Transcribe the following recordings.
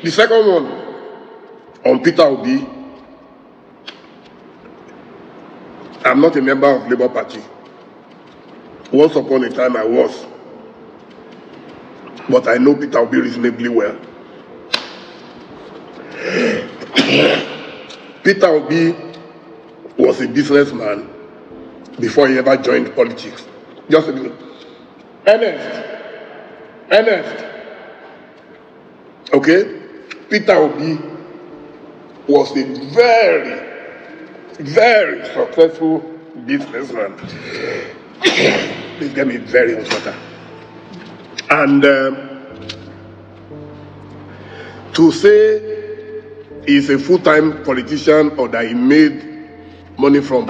The second one, on Peter Obi, I'm not a member of Labour Party. Once upon a time I was, but I know Peter Obi reasonably well. Peter Obi was a businessman before he ever joined politics. Just a minute. Ernest. Okay? Peter Obi was a very, very successful businessman. Please get me very hot water. And to say he's a full-time politician or that he made money from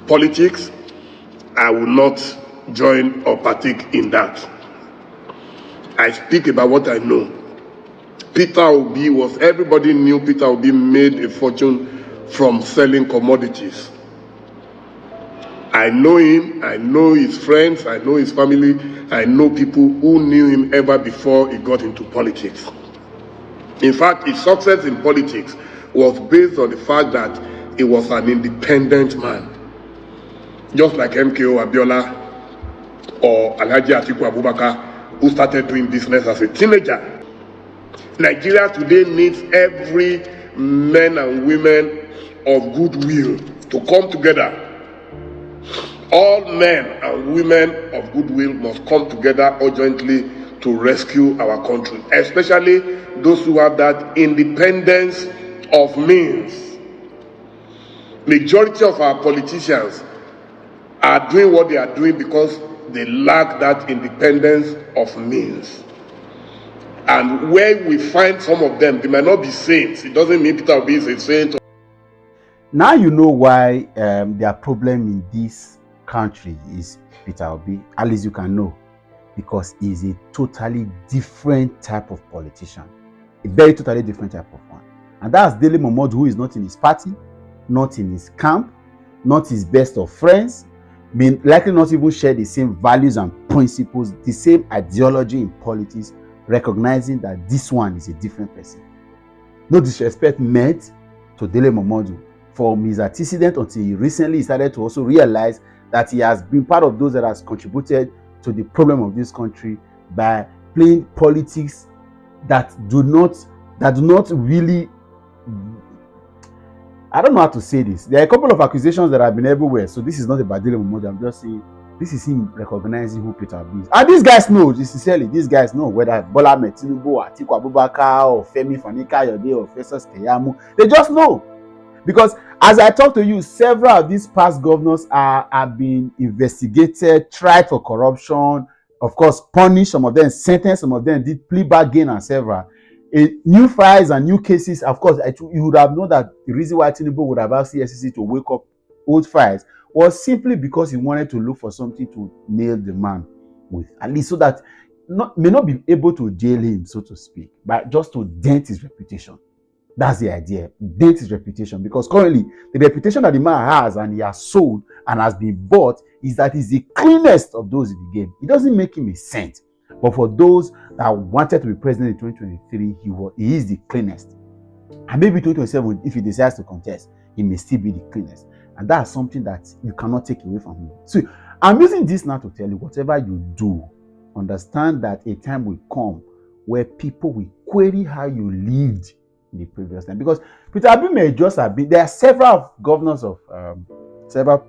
politics, I will not join or partake in that. I speak about what I know. Peter Obi everybody knew Peter Obi made a fortune from selling commodities. I know him, I know his friends, I know his family, I know people who knew him ever before he got into politics. In fact, his success in politics was based on the fact that he was an independent man. Just like MKO Abiola or Alhaji Atiku Abubakar, who started doing business as a teenager. Nigeria today needs every men and women of goodwill to come together. All men and women of goodwill must come together urgently to rescue our country, especially those who have that independence of means. Majority of our politicians are doing what they are doing because they lack that independence of means. And where we find some of them, they might not be saints. It doesn't mean Peter Obi is a saint. Now you know why their problem in this country is Peter Obi. At least you can know. Because he's a totally different type of politician. A very totally different type of one. And that's Dele Momodu, who is not in his party, not in his camp, not his best of friends, may likely not even share the same values and principles, the same ideology in politics, recognizing that this one is a different person. No disrespect meant to Dele Momodu from his antecedent until he recently started to also realize that he has been part of those that has contributed to the problem of this country by playing politics that do not really, I don't know how to say this. There are a couple of accusations that have been everywhere. So this is not about Dele Momodu. I'm just saying this is him recognizing who Peter Obi is. And these guys know, sincerely, these guys know whether Bola Ahmed Tinubu or Atiku Abubakar or Femi Fani-Kayode or Festus Keyamo. They just know. Because as I talk to you, several of these past governors have been investigated, tried for corruption, of course, punished, some of them sentenced, some of them did plea bargain and several. New files and new cases, of course, you would have known that the reason why Tinubu would have asked CSCC to wake up old files was simply because he wanted to look for something to nail the man with, at least so that may not be able to jail him, so to speak, but just to dent his reputation. That's the idea, dent his reputation, because currently the reputation that the man has and he has sold and has been bought is that he's the cleanest of those in the game. It doesn't make him a saint, but for those that wanted to be president in 2023, he is the cleanest. And maybe 2027, if he decides to contest, he may still be the cleanest. And that's something that you cannot take away from him. So I'm using this now to tell you, whatever you do, understand that a time will come where people will query how you lived in the previous time. Because Peter Obi may just have been, there are several governors of, several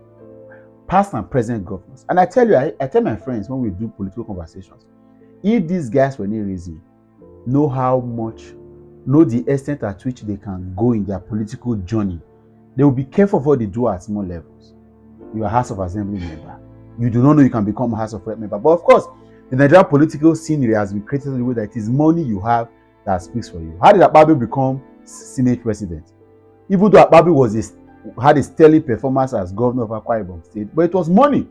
past and present governors. And I tell you, I tell my friends when we do political conversations, if these guys were any reason, know the extent at which they can go in their political journey, they will be careful of what they do at small levels. You are a House of Assembly member. You do not know you can become a House of Rep member. But of course, the Nigerian political scenery has been created in the way that it is money you have that speaks for you. How did Akpabio become Senate president? Even though Akpabio had a sterling performance as governor of Akwa Ibom State, but it was money.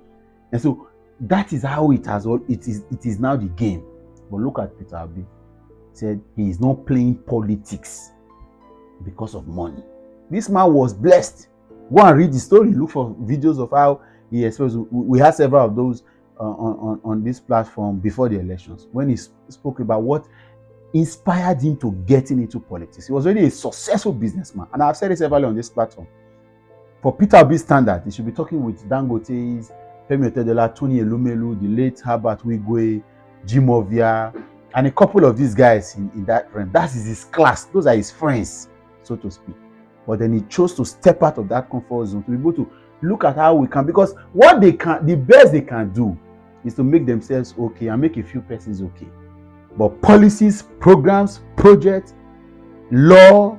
And so that is how it is now the game. But look at Peter Obi. Said he is not playing politics because of money. This man was blessed. Go and read the story. Look for videos of how he expressed. We had several of those on this platform before the elections when he spoke about what inspired him to getting into politics. He was already a successful businessman. And I've said this several on this platform. For Peter Obi's standard, he should be talking with Dangote's, Femi Otedola, Tony Elumelu, the late Herbert Wigwe, Jim Ovia, and a couple of these guys in that realm. That is his class. Those are his friends, so to speak. But then he chose to step out of that comfort zone to be able to look at how we can, because what they can, the best they can do is to make themselves okay and make a few persons okay. But policies, programs, projects, law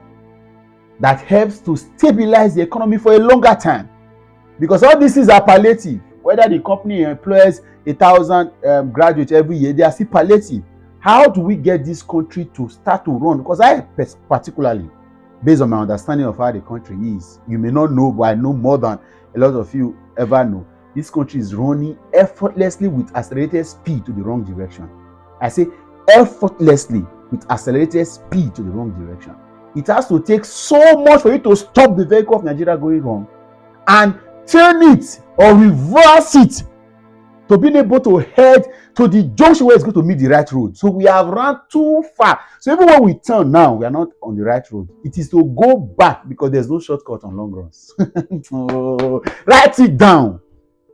that helps to stabilize the economy for a longer time. Because all these things are palliative. Whether the company employs 1,000 graduates every year, they are still palliative. How do we get this country to start to run? Because I particularly, based on my understanding of how the country is, you may not know, but I know more than a lot of you ever know. This country is running effortlessly with accelerated speed to the wrong direction. I say effortlessly with accelerated speed to the wrong direction. It has to take so much for you to stop the vehicle of Nigeria going wrong and turn it or reverse it to being able to head to the junction where it's going to meet the right road. So we have run too far. So even when we turn now, we are not on the right road. It is to go back because there's no shortcut on long runs. Oh, write it down.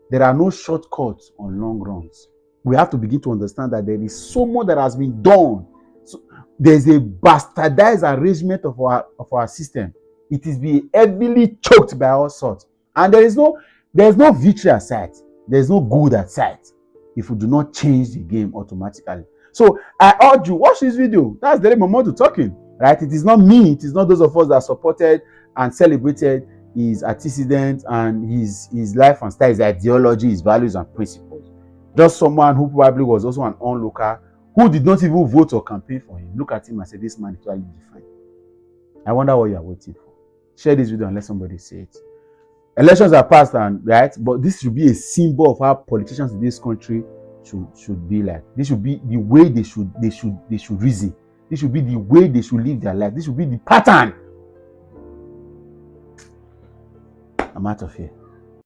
There are no shortcuts on long runs. We have to begin to understand that there is so much that has been done. So there's a bastardized arrangement of our system. It is being heavily choked by all sorts. And there's no victory at sight. There's no good at sight if we do not change the game automatically. So I urge you, watch this video. That's Dele Momodu talking, right? It is not me. It is not those of us that supported and celebrated his antecedents and his life and style, his ideology, his values and principles. Just someone who probably was also an onlooker who did not even vote or campaign for him. Look at him and say, this man is totally different. I wonder what you are waiting for. Share this video and let somebody say it. Elections are passed, and right, but this should be a symbol of how politicians in this country should be like. This should be the way they should reason. This should be the way they should live their life. This should be the pattern. I'm out of here.